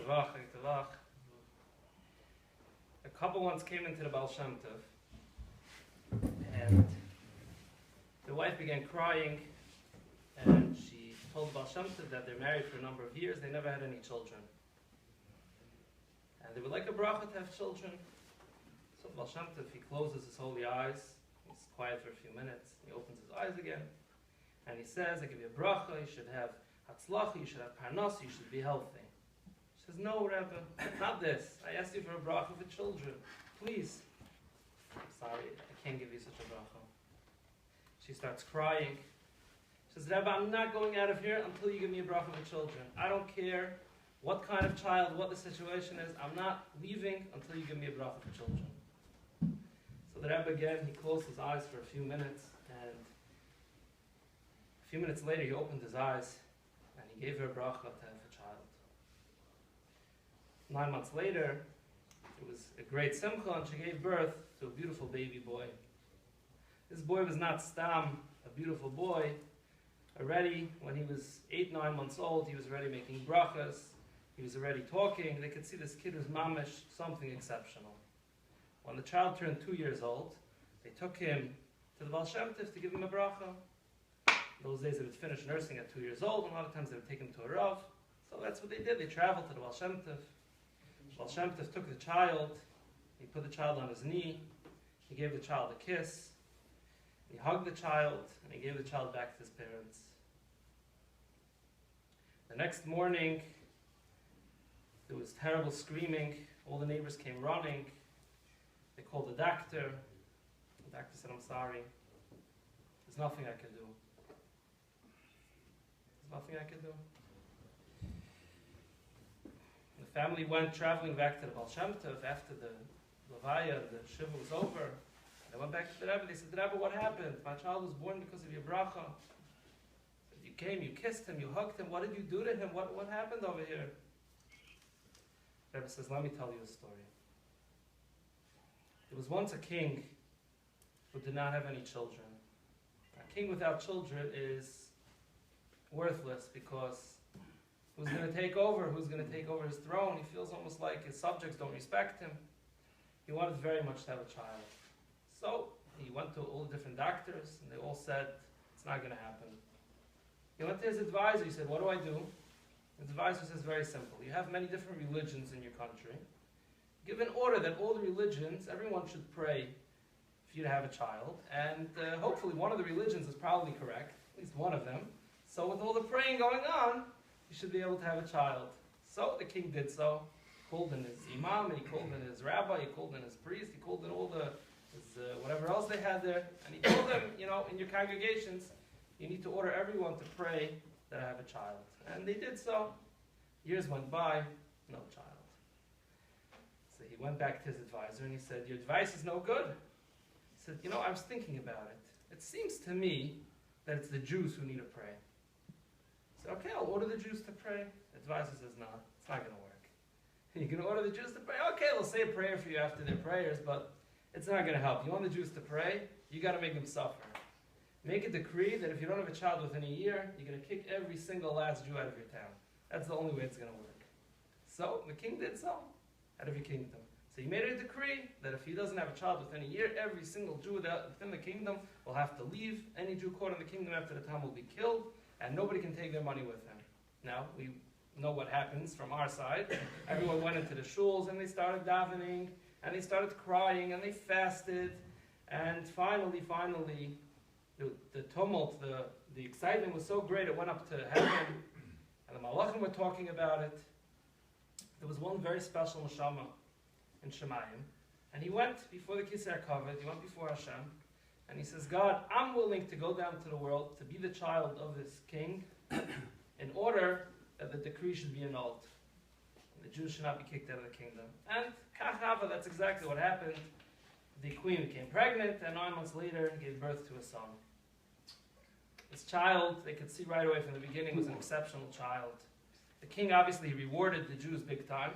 A couple once came into the Baal Shem Tov, and the wife began crying, and she told Baal Shem Tov that they're married for a number of years, they never had any children. And they would like a bracha to have children. So Baal Shem Tov, he closes his holy eyes, he's quiet for a few minutes, he opens his eyes again, and he says, I give you a bracha, you should have hatzlacha, you should have parnasa, you should be healthy. She says, no, Rebbe, not this. I asked you for a bracha for children. Please. I'm sorry, I can't give you such a bracha. She starts crying. She says, Rebbe, I'm not going out of here until you give me a bracha for children. I don't care what kind of child, what the situation is. I'm not leaving until you give me a bracha for children. So the Rebbe again, he closed his eyes for a few minutes, and a few minutes later he opened his eyes, and he gave her a bracha to have a child. 9 months later, it was a great simcha, and she gave birth to a beautiful baby boy. This boy was not stam, a beautiful boy. Already, when he was 8, 9 months old, he was already making brachas. He was already talking. They could see this kid was mamish, something exceptional. When the child turned 2 years old, they took him to the Baal Shem Tov to give him a bracha. In those days, they would finish nursing at 2 years old, and a lot of times they would take him to a Rav. So that's what they did. They traveled to the Baal Shem Tov. Baal Shem Tov took the child, he put the child on his knee, he gave the child a kiss, he hugged the child, and he gave the child back to his parents. The next morning, there was terrible screaming. All the neighbors came running. They called the doctor. The doctor said, I'm sorry. There's nothing I can do. There's nothing I can do. The family went traveling back to the Baal Shem Tov after the Levaya, the Shiva was over. They went back to the Rebbe. They said, Rebbe, what happened? My child was born because of your bracha. You came, you kissed him, you hugged him. What did you do to him? What happened over here? The Rebbe says, let me tell you a story. There was once a king who did not have any children. A king without children is worthless because who's going to take over? Who's going to take over his throne? He feels almost like his subjects don't respect him. He wanted very much to have a child. So he went to all the different doctors, and they all said, it's not going to happen. He went to his advisor. He said, what do I do? His advisor says, very simple. You have many different religions in your country. Give an order that all the religions, everyone should pray for you to have a child. And hopefully one of the religions is probably correct, at least one of them. So with all the praying going on, you should be able to have a child. So the king did so. He called in his imam, and he called in his rabbi, he called in his priest, he called in all whatever else they had there. And he told them, in your congregations, you need to order everyone to pray that I have a child. And they did so. Years went by, no child. So he went back to his advisor and he said, your advice is no good. He said, I was thinking about it. It seems to me that it's the Jews who need to pray. He said, okay, I'll order the Jews to pray. The advisor says, no, it's not going to work. You're going to order the Jews to pray? Okay, they'll say a prayer for you after their prayers, but it's not going to help. You want the Jews to pray? You got to make them suffer. Make a decree that if you don't have a child within a year, you're going to kick every single last Jew out of your town. That's the only way it's going to work. So the king did so, out of your kingdom. So he made a decree that if he doesn't have a child within a year, every single Jew within the kingdom will have to leave. Any Jew caught in the kingdom after the time will be killed, and nobody can take their money with them. Now, we know what happens from our side. Everyone went into the shuls, and they started davening, and they started crying, and they fasted, and finally, the tumult, the excitement was so great, it went up to heaven, and the malachim were talking about it. There was one very special neshama in Shemayim, and he went before the Kisei HaKavod, he went before Hashem, and he says, God, I'm willing to go down to the world to be the child of this king in order that the decree should be annulled. The Jews should not be kicked out of the kingdom. And kachava, that's exactly what happened. The queen became pregnant, and 9 months later gave birth to a son. This child, they could see right away from the beginning, was an exceptional child. The king obviously rewarded the Jews big time.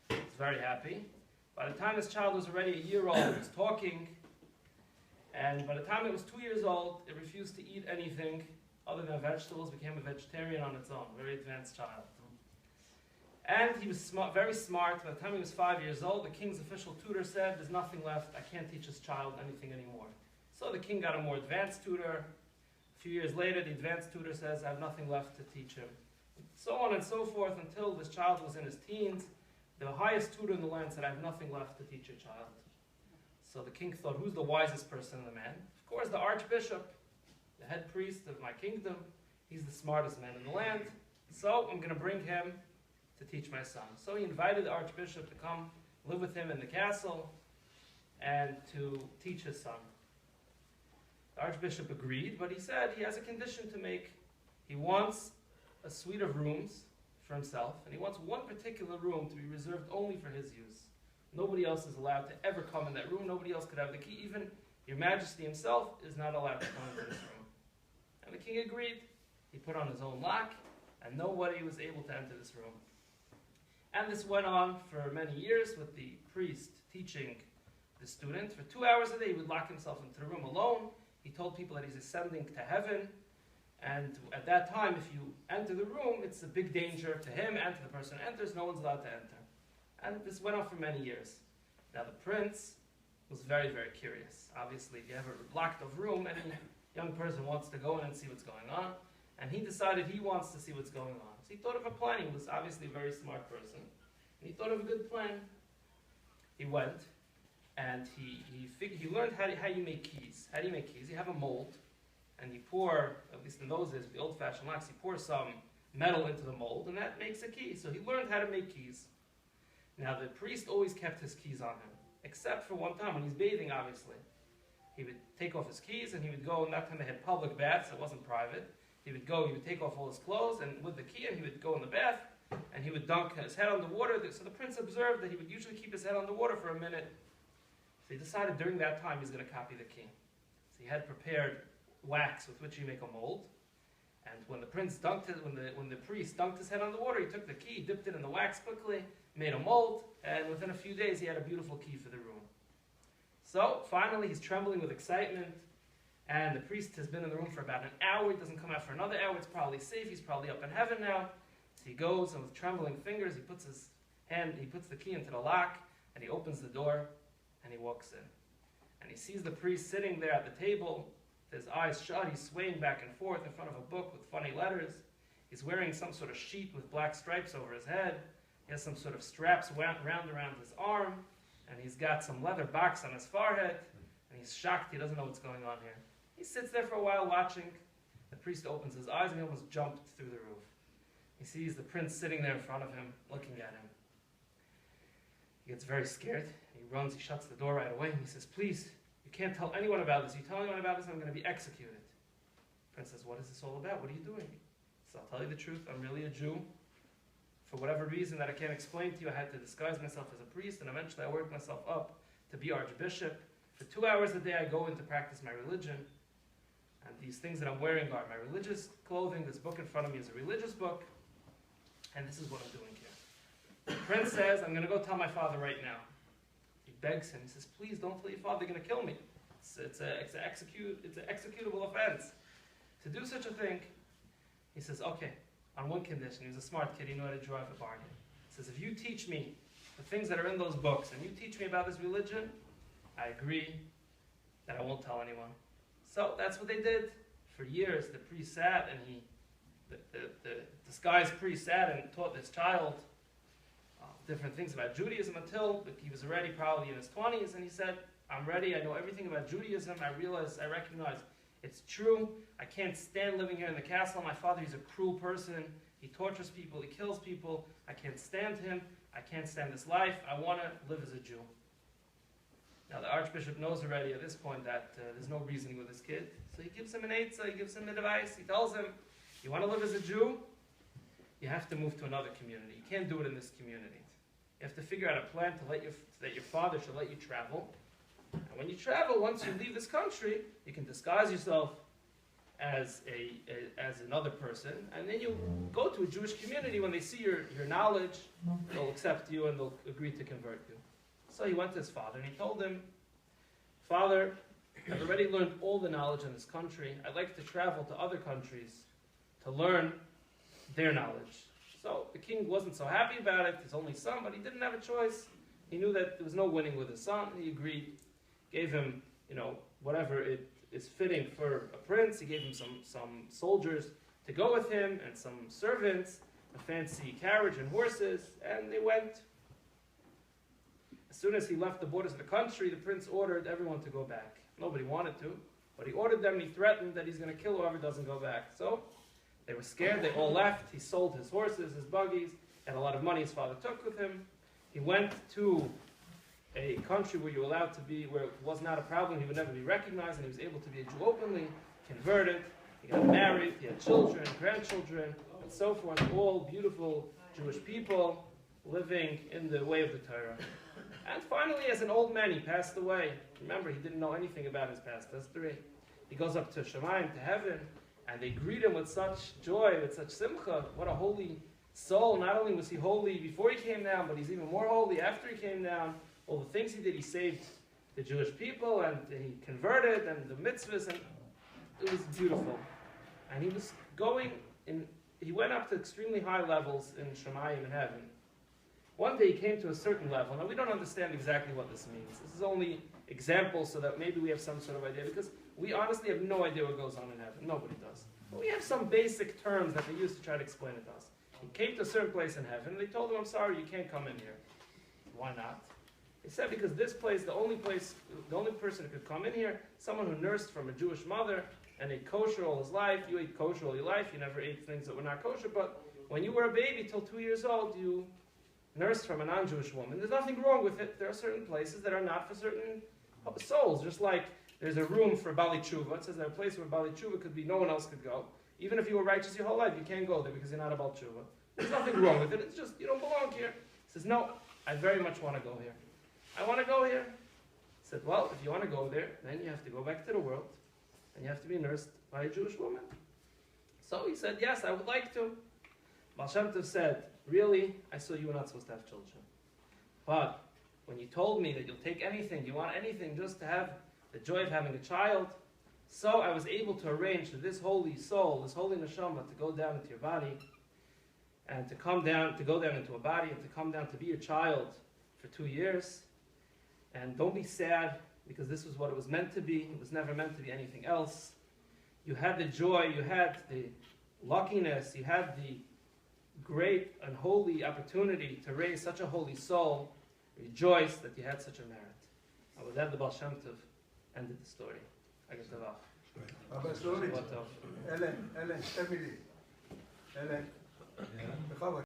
He was very happy. By the time this child was already a year old, it was talking. And by the time it was 2 years old, it refused to eat anything other than vegetables, became a vegetarian on its own, very advanced child. And he was very smart. By the time he was 5 years old, the king's official tutor said, there's nothing left. I can't teach this child anything anymore. So the king got a more advanced tutor. A few years later, the advanced tutor says, I have nothing left to teach him. So on and so forth until this child was in his teens. The highest tutor in the land said, I have nothing left to teach your child. So the king thought, who's the wisest person in the land? Of course, the archbishop, the head priest of my kingdom. He's the smartest man in the land. So I'm going to bring him to teach my son. So he invited the archbishop to come live with him in the castle and to teach his son. The archbishop agreed, but he said he has a condition to make. He wants a suite of rooms for himself, and he wants one particular room to be reserved only for his use. Nobody else is allowed to ever come in that room. Nobody else could have the key. Even Your Majesty himself is not allowed to come into this room. And the king agreed. He put on his own lock, and nobody was able to enter this room. And this went on for many years with the priest teaching the student. For 2 hours a day, he would lock himself into the room alone. He told people that he's ascending to heaven. And at that time, if you enter the room, it's a big danger to him and to the person who enters. No one's allowed to enter. And this went on for many years. Now the prince was very, very curious. Obviously, if you have a locked-off room, any young person wants to go in and see what's going on. And he decided he wants to see what's going on. So he thought of a plan. He was obviously a very smart person. And he thought of a good plan. He went, and he learned how you make keys. How do you make keys? You have a mold, and you pour, at least in those days, the old-fashioned locks, you pour some metal into the mold, and that makes a key. So he learned how to make keys. Now, the priest always kept his keys on him, except for one time when he's bathing, obviously. He would take off his keys, and he would go, and that time they had public baths, it wasn't private. He would take off all his clothes, and with the key, and he would go in the bath, and he would dunk his head underwater. So the prince observed that he would usually keep his head underwater for a minute. So he decided during that time he's going to copy the key. So he had prepared wax with which he make a mold. And when the priest dunked his head underwater, he took the key, dipped it in the wax quickly, made a mold, and within a few days he had a beautiful key for the room. So finally he's trembling with excitement, and the priest has been in the room for about an hour. He doesn't come out for another hour. It's probably safe. He's probably up in heaven now. So he goes, and with trembling fingers, he puts the key into the lock, and he opens the door, and he walks in. And he sees the priest sitting there at the table, with his eyes shut. He's swaying back and forth in front of a book with funny letters. He's wearing some sort of sheet with black stripes over his head. He has some sort of straps wound around his arm, and he's got some leather box on his forehead, and he's shocked. He doesn't know what's going on here. He sits there for a while watching. The priest opens his eyes, and he almost jumped through the roof. He sees the prince sitting there in front of him, looking at him. He gets very scared. He runs, he shuts the door right away, and he says, please, you can't tell anyone about this. You tell anyone about this, I'm going to be executed. The prince says, what is this all about? What are you doing? He says, I'll tell you the truth. I'm really a Jew. For whatever reason that I can't explain to you, I had to disguise myself as a priest, and eventually I worked myself up to be archbishop. For 2 hours a day, I go in to practice my religion. And these things that I'm wearing are my religious clothing. This book in front of me is a religious book. And this is what I'm doing here. The prince says, I'm going to go tell my father right now. He begs him. He says, please don't tell your father. They're going to kill me. It's an executable offense. To do such a thing, he says, okay, on one condition. He was a smart kid. He knew how to drive a bargain. He says, if you teach me the things that are in those books, and you teach me about this religion, I agree that I won't tell anyone. So that's what they did. For years, the priest sat, and the disguised priest sat and taught this child different things about Judaism until he was already probably in his 20s, and he said, I'm ready, I know everything about Judaism, I recognize it's true, I can't stand living here in the castle, my father, he's a cruel person, he tortures people, he kills people, I can't stand him, I can't stand this life, I want to live as a Jew. Now the archbishop knows already at this point that there's no reasoning with this kid, so he gives him an eitzah, he gives him advice, he tells him, you want to live as a Jew? You have to move to another community. You can't do it in this community. You have to figure out a plan that your father should let you travel. And when you travel, once you leave this country, you can disguise yourself as another person, and then you go to a Jewish community. When they see your knowledge, they'll accept you and they'll agree to convert you. So he went to his father and he told him, Father, I've already learned all the knowledge in this country. I'd like to travel to other countries to learn their knowledge. So the The king wasn't so happy about it, his only son, but he didn't have a choice. He knew that there was no winning with his son. He agreed, gave him, whatever it is fitting for a prince. He gave him some soldiers to go with him and some servants, a fancy carriage and horses, and they went. As soon as he left the borders of the country, the prince ordered everyone to go back. Nobody wanted to, but he ordered them and he threatened that he's going to kill whoever doesn't go back. So they were scared, they all left. He sold his horses, his buggies, and a lot of money his father took with him. He went to a country where you were allowed to be, where it was not a problem, he would never be recognized, and he was able to be a Jew openly, converted, he got married, he had children, grandchildren, and so forth, all beautiful Jewish people living in the way of the Torah. And finally, as an old man, he passed away. Remember, he didn't know anything about his past history. He goes up to Shemayim, to heaven, and they greet him with such joy, with such simcha. What a holy soul. Not only was he holy before he came down, but he's even more holy after he came down. All the things he did, he saved the Jewish people, and he converted, and the mitzvahs, and it was beautiful. And he was he went up to extremely high levels in Shemayim in heaven. One day he came to a certain level. Now we don't understand exactly what this means. This is only examples so that maybe we have some sort of idea, because we honestly have no idea what goes on in heaven. Nobody does. But we have some basic terms that they use to try to explain it to us. He came to a certain place in heaven, and they told him, I'm sorry, you can't come in here. Why not? They said, because this place, the only person who could come in here, someone who nursed from a Jewish mother and ate kosher all his life. You ate kosher all your life. You never ate things that were not kosher. But when you were a baby till 2 years old, you nursed from a non-Jewish woman. There's nothing wrong with it. There are certain places that are not for certain souls. Just like there's a room for Bali Tshuva. It says there's a place where Bali Tshuva could be, no one else could go. Even if you were righteous your whole life, you can't go there because you're not a Baal Tshuva. There's nothing wrong with it. It's just, you don't belong here. He says, no, I very much want to go here. I want to go here. He said, well, if you want to go there, then you have to go back to the world, and you have to be nursed by a Jewish woman. So he said, yes, I would like to. Baal Shem Tov said, really? I saw you were not supposed to have children. But when you told me that you'll take anything, you want anything just to have the joy of having a child, so I was able to arrange for this holy soul, this Holy Neshama, to go down into your body, and to go down into a body, and to come down to be your child for 2 years. And don't be sad, because this was what it was meant to be. It was never meant to be anything else. You had the joy, you had the luckiness, you had the great and holy opportunity to raise such a holy soul. Rejoice that you had such a merit. And with that, the Baal Shem Tov ended the story. Rabbi Dovid, Ellen, 2 מילים. Ellen, בכבוד.